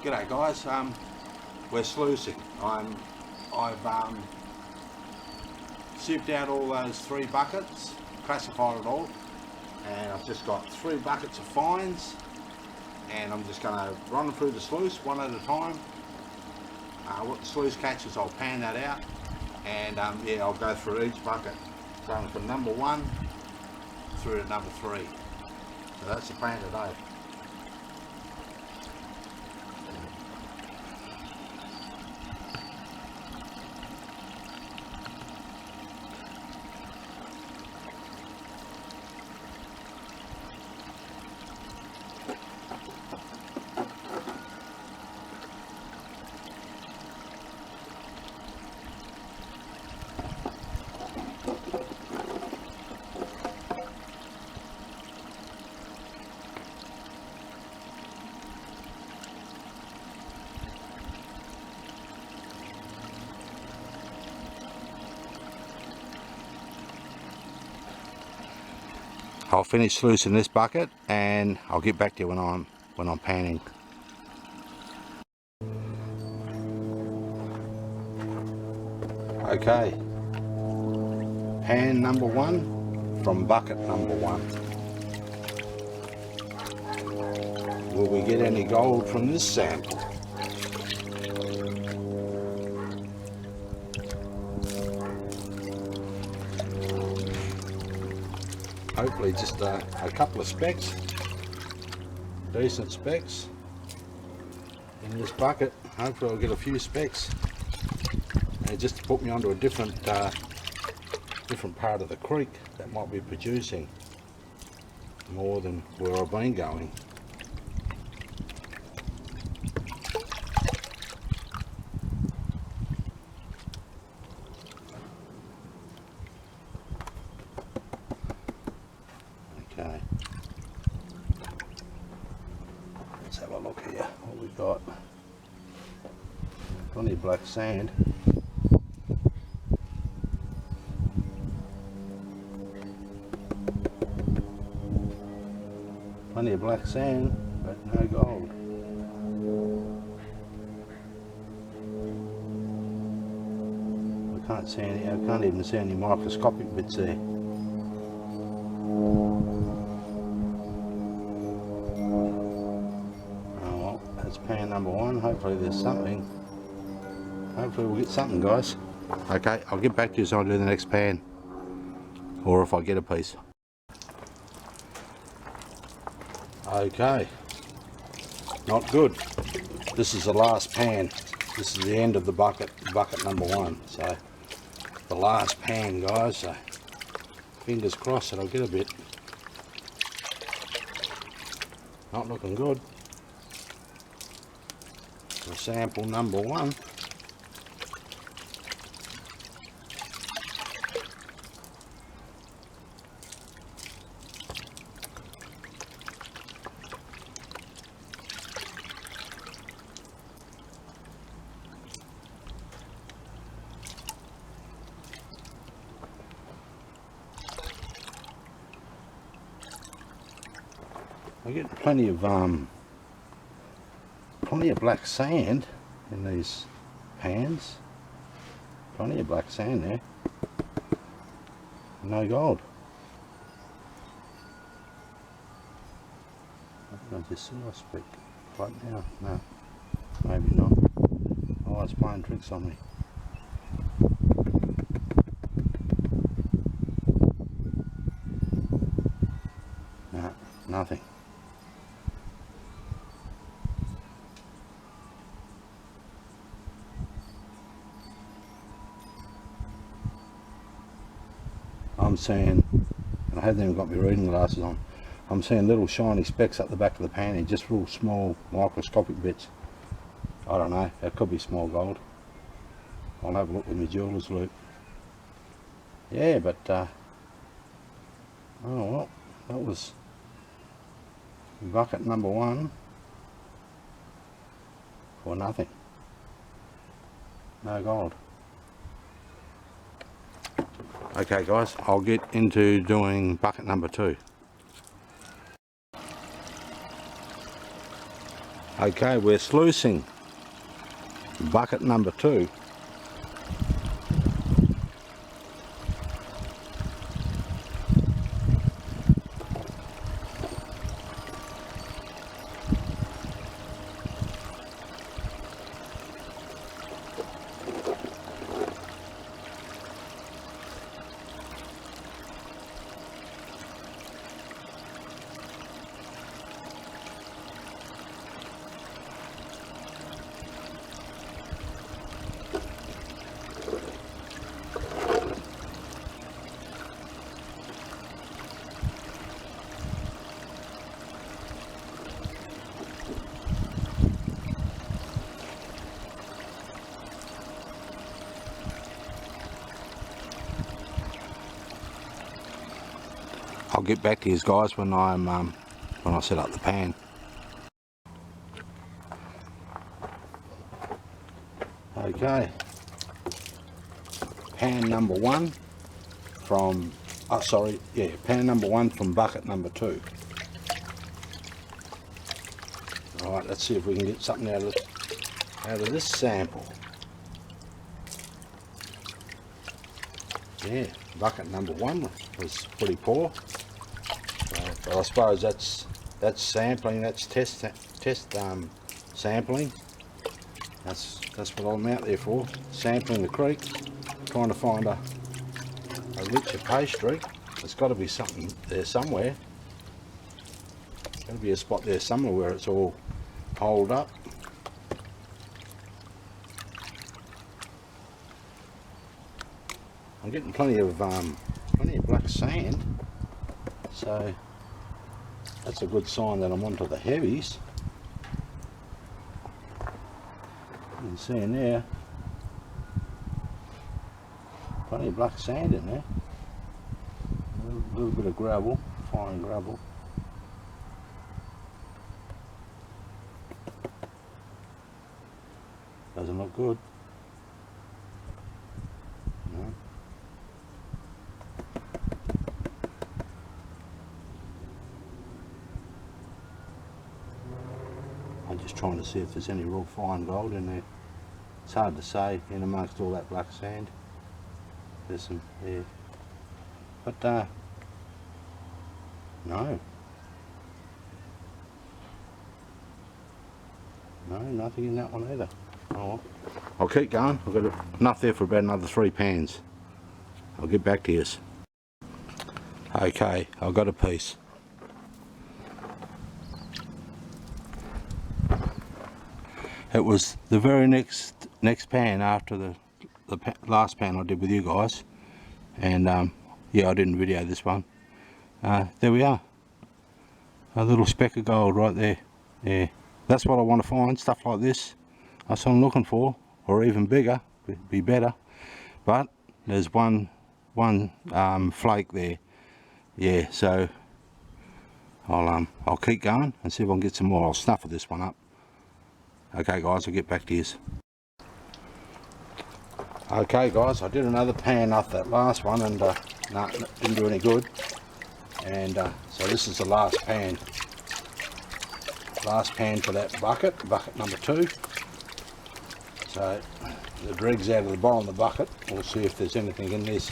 G'day guys, we're sluicing. I've sieved out all those 3 buckets, classified it all, and I've just got 3 buckets of fines, and I'm just going to run through the sluice one at a time. What the sluice catches, I'll pan that out, and yeah, I'll go through each bucket, going from number 1 through to number 3. So that's the plan today. I'll finish sluicing this bucket and I'll get back to you when I'm panning. Okay, pan number 1 from bucket number 1. Will we get any gold from this sample? Hopefully just a couple of specks, decent specks in this bucket. Hopefully I'll get a few specks, and just to put me onto a different part of the creek that might be producing more than where I've been going. Okay, let's have a look here what we've got. Plenty of black sand. Plenty of black sand, but no gold. I can't see any, I can't even see any microscopic bits there. That's pan number 1. Hopefully there's something. Hopefully we'll get something, guys. Okay, I'll get back to you as I do the next pan, or if I get a piece. Okay, not good. This is the last pan. This is the end of the bucket number 1. So the last pan, guys. So fingers crossed that I'll get a bit. Not looking good. For sample number 1. I get plenty of black sand in these pans. Plenty of black sand there. No gold. I think I just saw a speck right now. No, maybe not. Oh, it's playing tricks on me. No, nothing. I'm seeing, and I haven't even got my reading glasses on, I'm seeing little shiny specks up the back of the pan here, just real small microscopic bits. I don't know, it could be small gold. I'll have a look with my jeweler's loupe. Yeah, but oh well, that was bucket number 1 for nothing. No gold. Okay guys, I'll get into doing bucket number 2. Okay, we're sluicing bucket number 2. I'll get back to you guys when I set up the pan. Okay, pan number 1 from pan number 1 from bucket number 2. Alright, let's see if we can get something out of this sample. Yeah, bucket number 1 was pretty poor. But I suppose that's sampling, that's test sampling. That's what I'm out there for, sampling the creek, trying to find a richer pastry. There's got to be something there somewhere. Got to be a spot there somewhere where it's all holed up. I'm getting plenty of black sand, so that's a good sign that I'm onto the heavies. You can see in there, plenty of black sand in there. A little bit of gravel, fine gravel. Doesn't look good. No. I'm just trying to see if there's any real fine gold in there. It's hard to say in amongst all that black sand. There's some there, but no, nothing in that one either. Oh well. I'll keep going. I've got enough there for about another 3 pans. I'll get back to you. Okay, I've got a piece. It was the very next pan after the last pan I did with you guys, and yeah, I didn't video this one. There we are, a little speck of gold right there. Yeah, that's what I want to find, stuff like this. That's what I'm looking for, or even bigger, would be better. But there's one flake there. Yeah, so I'll keep going and see if I can get some more. I'll snuffle this one up. Okay guys, I'll get back to you. Okay guys, I did another pan off that last one, and no, didn't do any good. And so this is the last pan for that bucket number 2. So the dregs out of the bottom of the bucket. We'll see if there's anything in this.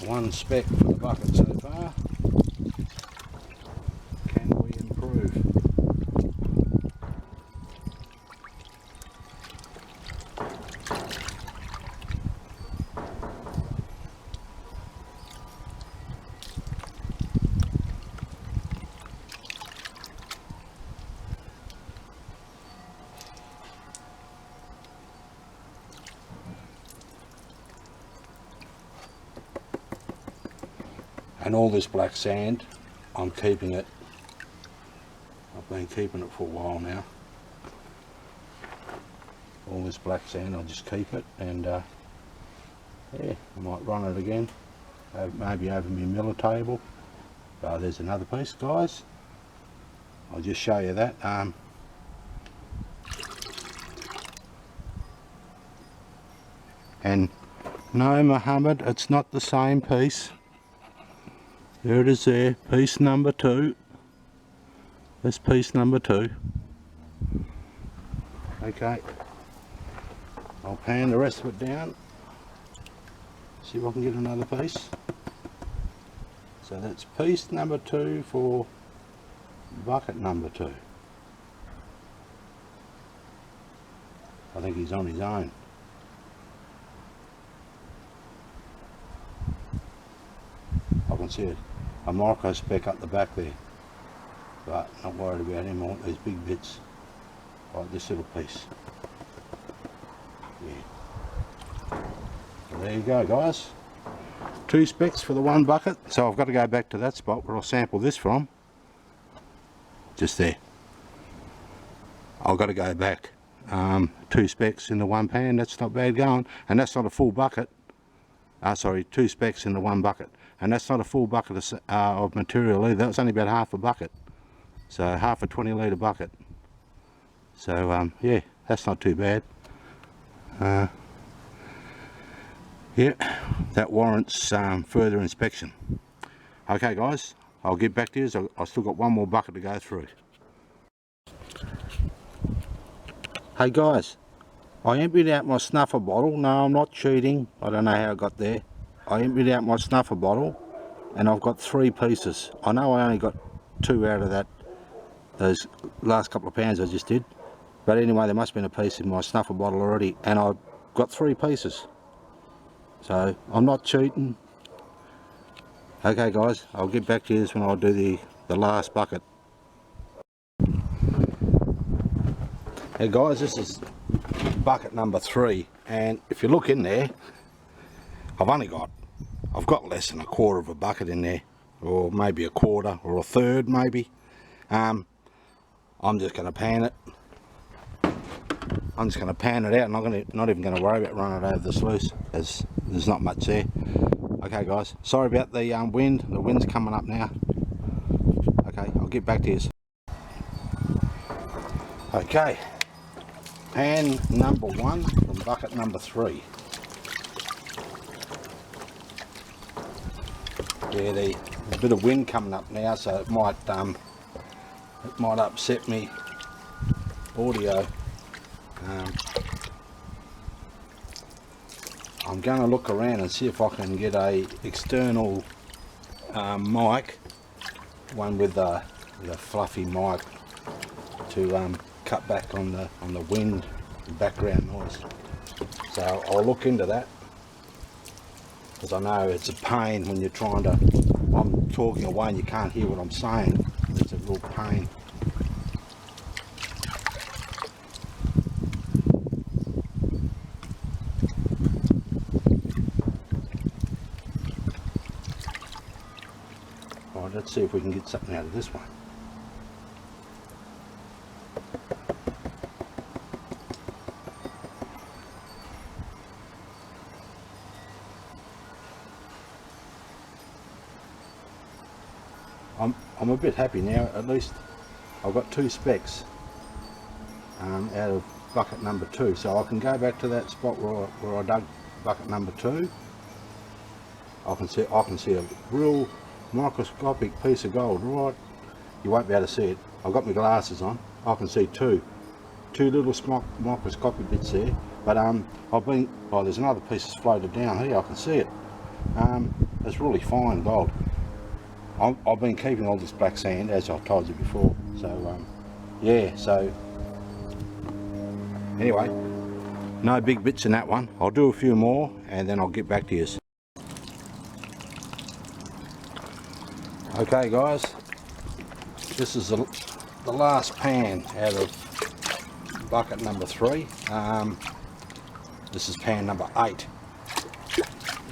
One speck for the bucket so far. Can we improve? And all this black sand, I'm keeping it. I've been keeping it for a while now. All this black sand, I'll just keep it, and yeah, I might run it again, maybe over my miller table. There's another piece, guys. I'll just show you that. And no, Muhammad, it's not the same piece. There it is there, piece number 2. That's piece number 2. Okay, I'll pan the rest of it down. See if I can get another piece. So that's piece number 2 for bucket number 2. I think he's on his own. I can see a micro speck up the back there, but not worried about him. I want these big bits like this little piece. Yeah. So there you go, guys. 2 specks for the 1 bucket. So I've got to go back to that spot where I sampled this from. Just there. I've got to go back. 2 specks in the 1 pan, that's not bad going, and that's not a full bucket. Sorry, 2 specks in the 1 bucket, and that's not a full bucket of material either. That was only about half a bucket, so half a 20 litre bucket. So yeah, that's not too bad. Yeah, that warrants further inspection. Okay guys, I'll get back to you. I've still got 1 more bucket to go through. Hey guys, I emptied out my snuffer bottle. No, I'm not cheating. I don't know how I got there. I emptied out my snuffer bottle and I've got 3 pieces. I know I only got 2 out of those last couple of pans I just did. But anyway, there must have been a piece in my snuffer bottle already, and I've got 3 pieces. So I'm not cheating. Okay guys, I'll get back to you when I do the last bucket. Hey guys, this is bucket number 3, and if you look in there, I've got less than a quarter of a bucket in there, or maybe a quarter or a third maybe. I'm just going to pan it. I'm just going to pan it out. I'm not even going to worry about running it over the sluice, as there's not much there. Okay guys, sorry about the wind. The wind's coming up now. Okay, I'll get back to you. Okay, pan number 1 from bucket number 3. Yeah, there's a bit of wind coming up now, so it might upset me audio. I'm going to look around and see if I can get a external mic, one with the fluffy mic, to cut back on the wind and background noise. So I'll look into that, because I know it's a pain when you're trying to, I'm talking away and you can't hear what I'm saying. It's a real pain. Alright, let's see if we can get something out of this one. I'm a bit happy now. At least I've got 2 specks out of bucket number 2, so I can go back to that spot where I dug bucket number 2. I can see a real microscopic piece of gold. Right, you won't be able to see it. I've got my glasses on. I can see two little microscopic bits there. But there's another piece that's floated down here. I can see it. It's really fine gold. I've been keeping all this black sand, as I've told you before. So yeah, so anyway, no big bits in that one. I'll do a few more and then I'll get back to you. Okay guys, this is the last pan out of bucket number 3. This is pan number 8.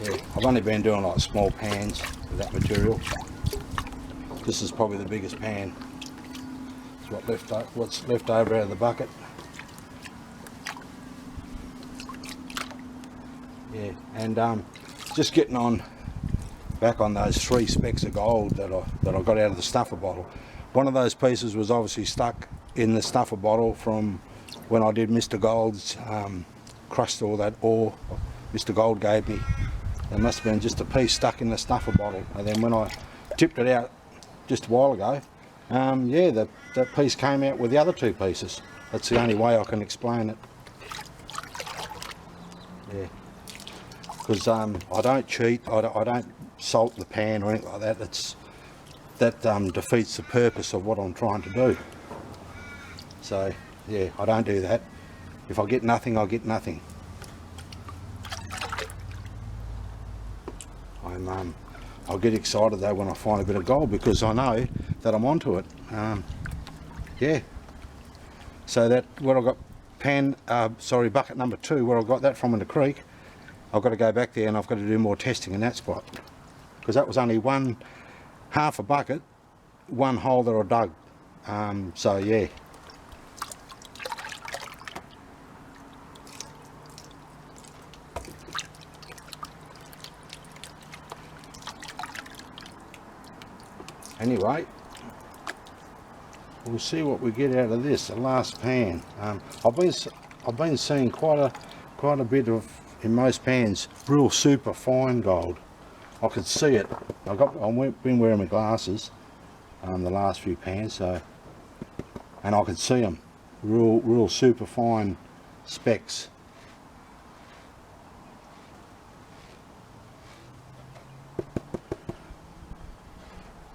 Yeah, I've only been doing like small pans with that material. This is probably the biggest pan. It's what's left over out of the bucket. Yeah, and just getting on back on those 3 specks of gold that I got out of the stuffer bottle. One of those pieces was obviously stuck in the stuffer bottle from when I did Mr. Gold's, crushed all that ore Mr. Gold gave me. There must have been just a piece stuck in the stuffer bottle, and then when I tipped it out just a while ago. Yeah, that piece came out with the other two pieces. That's the only way I can explain it. Yeah, because I don't cheat. I don't salt the pan or anything like that. That defeats the purpose of what I'm trying to do. So yeah, I don't do that. If I get nothing, I get nothing. I'll get excited though when I find a bit of gold, because I know that I'm onto it. Yeah. So that where I got bucket number 2, where I got that from in the creek, I've got to go back there and I've got to do more testing in that spot, because that was only half a bucket, one hole that I dug. So yeah. Anyway, we'll see what we get out of this, the last pan. I've been seeing quite a bit of, in most pans, real super fine gold. I could see it. I've been wearing my glasses the last few pans, so, and I could see them, real super fine specks.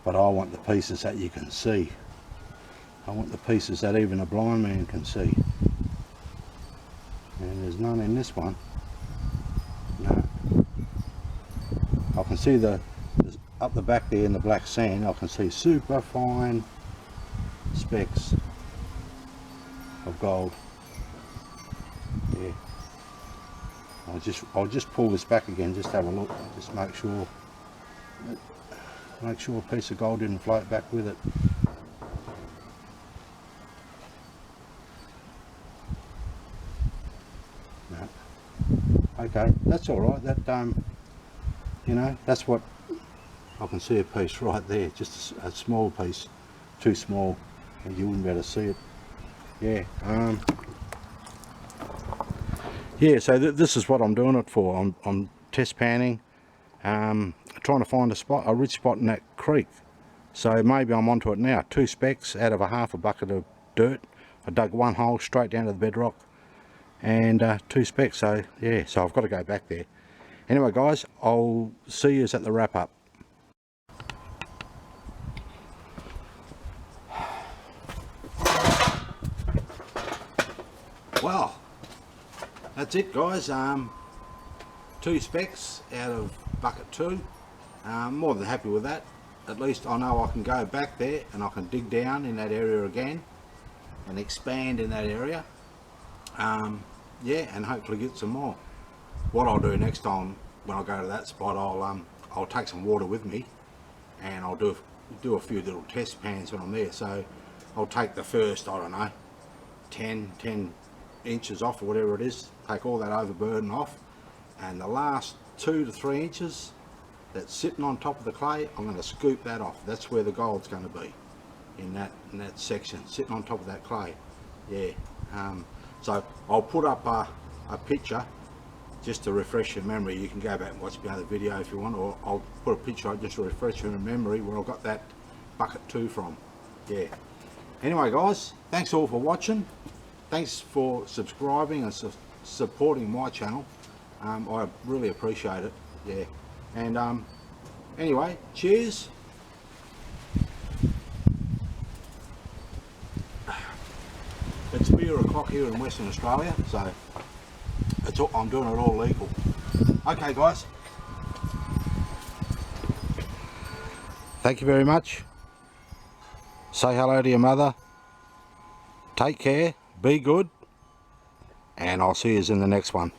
But I want the pieces that you can see. I want the pieces that even a blind man can see. And there's none in this one. No. I can see up the back there in the black sand, I can see super fine specks of gold. Yeah. I'll just pull this back again, just have a look, just make sure a piece of gold didn't float back with it. No. Okay, that's all right. That you know, that's what I can see, a piece right there, just a small piece, too small, and you wouldn't be able to see it. Yeah. Yeah. So this is what I'm doing it for. I'm test panning. Trying to find a rich spot in that creek. So maybe I'm onto it now. 2 specks out of half a bucket of dirt. I dug one hole straight down to the bedrock, and 2 specks. So yeah, so I've got to go back there. Anyway guys, I'll see you at the wrap up. Well, that's it guys. 2 specks out of bucket 2. More than happy with that. At least I know I can go back there and I can dig down in that area again and expand in that area. Yeah, and hopefully get some more. What I'll do next time when I go to that spot, I'll take some water with me, and I'll do a few little test pans when I'm there. So I'll take the first, I don't know, 10 inches off or whatever it is, take all that overburden off, and the last 2 to 3 inches that's sitting on top of the clay, I'm going to scoop that off. That's where the gold's going to be, in that section, sitting on top of that clay. Yeah. So I'll put up a picture just to refresh your memory. You can go back and watch the other video if you want, or I'll put a picture just to refresh your memory where I got that bucket 2 from. Yeah. Anyway guys, thanks all for watching. Thanks for subscribing and supporting my channel. I really appreciate it. Yeah. And anyway, cheers. It's beer o'clock here in Western Australia, so I'm doing it all legal. Okay guys, thank you very much. Say hello to your mother. Take care, be good, and I'll see you in the next one.